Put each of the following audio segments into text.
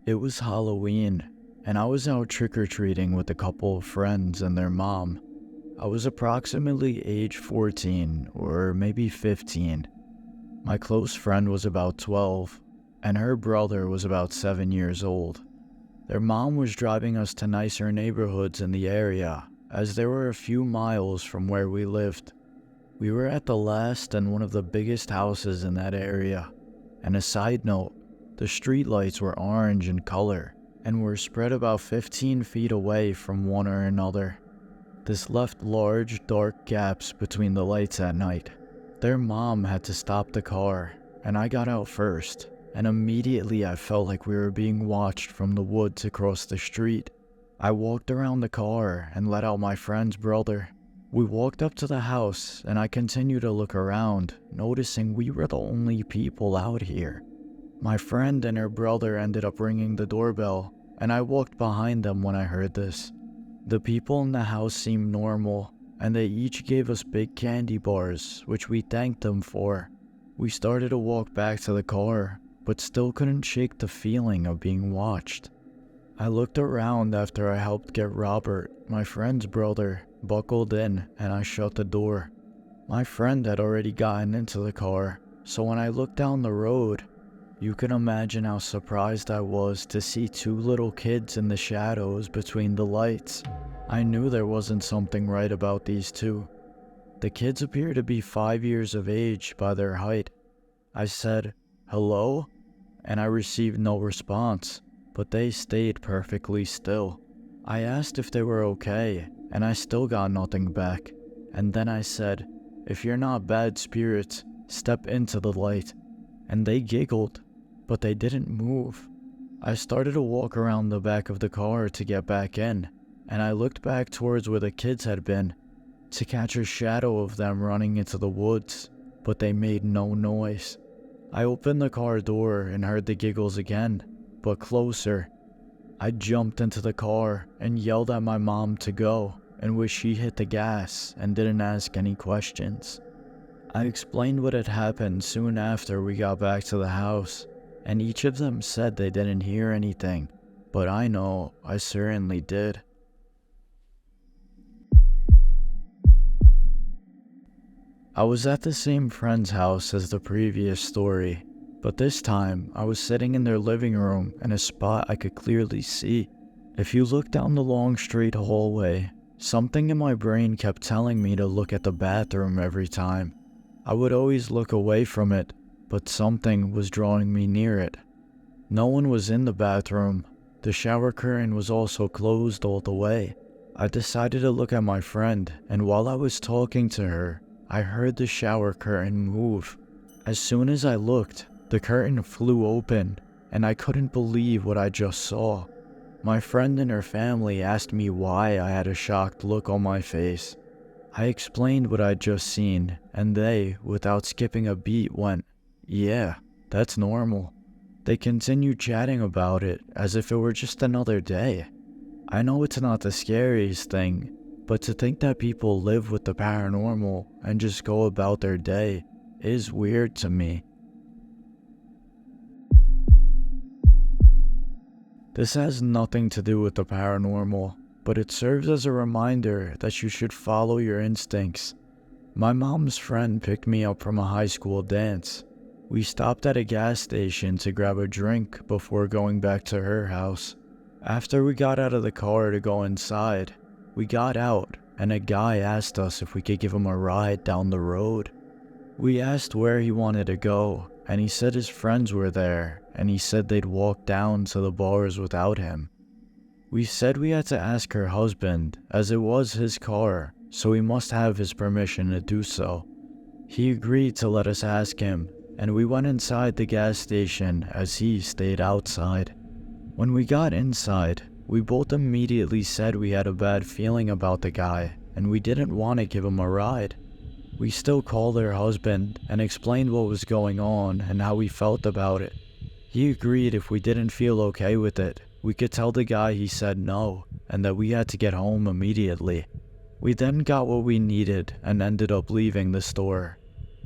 It was Halloween, and I was out trick-or-treating with a couple of friends and their mom. I was approximately age 14 or maybe 15. My close friend was about 12, and her brother was about 7 years old. Their mom was driving us to nicer neighborhoods in the area, as they were a few miles from where we lived. We were at the last and one of the biggest houses in that area. And a side note, the streetlights were orange in color and were spread about 15 feet away from one or another. This left large, dark gaps between the lights at night. Their mom had to stop the car, and I got out first, and immediately I felt like we were being watched from the woods across the street. I walked around the car and let out my friend's brother. We walked up to the house, and I continued to look around, noticing we were the only people out here. My friend and her brother ended up ringing the doorbell, and I walked behind them when I heard this. The people in the house seemed normal, and they each gave us big candy bars, which we thanked them for. We started to walk back to the car, but still couldn't shake the feeling of being watched. I looked around after I helped get Robert, my friend's brother, buckled in, and I shut the door. My friend had already gotten into the car, so when I looked down the road, you can imagine how surprised I was to see two little kids in the shadows between the lights. I knew there wasn't something right about these two. The kids appeared to be 5 years of age by their height. I said, "Hello?" and I received no response, but they stayed perfectly still. I asked if they were okay, and I still got nothing back. And then I said, "If you're not bad spirits, step into the light." And they giggled, but they didn't move. I started to walk around the back of the car to get back in, and I looked back towards where the kids had been to catch a shadow of them running into the woods, but they made no noise. I opened the car door and heard the giggles again, but closer. I jumped into the car and yelled at my mom to go and wished she hit the gas and didn't ask any questions. I explained what had happened soon after we got back to the house, and each of them said they didn't hear anything, but I know I certainly did. I was at the same friend's house as the previous story, but this time I was sitting in their living room in a spot I could clearly see. If you look down the long straight hallway, something in my brain kept telling me to look at the bathroom every time. I would always look away from it, but something was drawing me near it. No one was in the bathroom. The shower curtain was also closed all the way. I decided to look at my friend, and while I was talking to her, I heard the shower curtain move. As soon as I looked, the curtain flew open, and I couldn't believe what I just saw. My friend and her family asked me why I had a shocked look on my face. I explained what I'd just seen, and they, without skipping a beat, went, "Yeah, that's normal." They continued chatting about it as if it were just another day. I know it's not the scariest thing, but to think that people live with the paranormal and just go about their day is weird to me. This has nothing to do with the paranormal, but it serves as a reminder that you should follow your instincts. My mom's friend picked me up from a high school dance. We stopped at a gas station to grab a drink before going back to her house. After we got out of the car to go inside, we got out and a guy asked us if we could give him a ride down the road. We asked where he wanted to go, and he said his friends were there, and he said they'd walk down to the bars without him. We said we had to ask her husband, as it was his car, so we must have his permission to do so. He agreed to let us ask him, and we went inside the gas station as he stayed outside. When we got inside, we both immediately said we had a bad feeling about the guy, and we didn't want to give him a ride. We still called her husband and explained what was going on and how we felt about it. He agreed if we didn't feel okay with it, we could tell the guy he said no, and that we had to get home immediately. We then got what we needed and ended up leaving the store.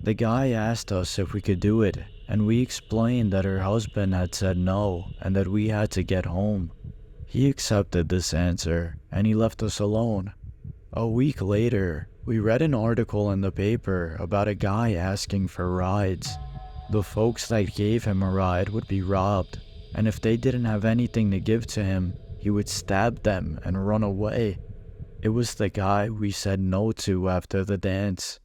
The guy asked us if we could do it, and we explained that her husband had said no and that we had to get home. He accepted this answer, and he left us alone. A week later, we read an article in the paper about a guy asking for rides. The folks that gave him a ride would be robbed, and if they didn't have anything to give to him, he would stab them and run away. It was the guy we said no to after the dance.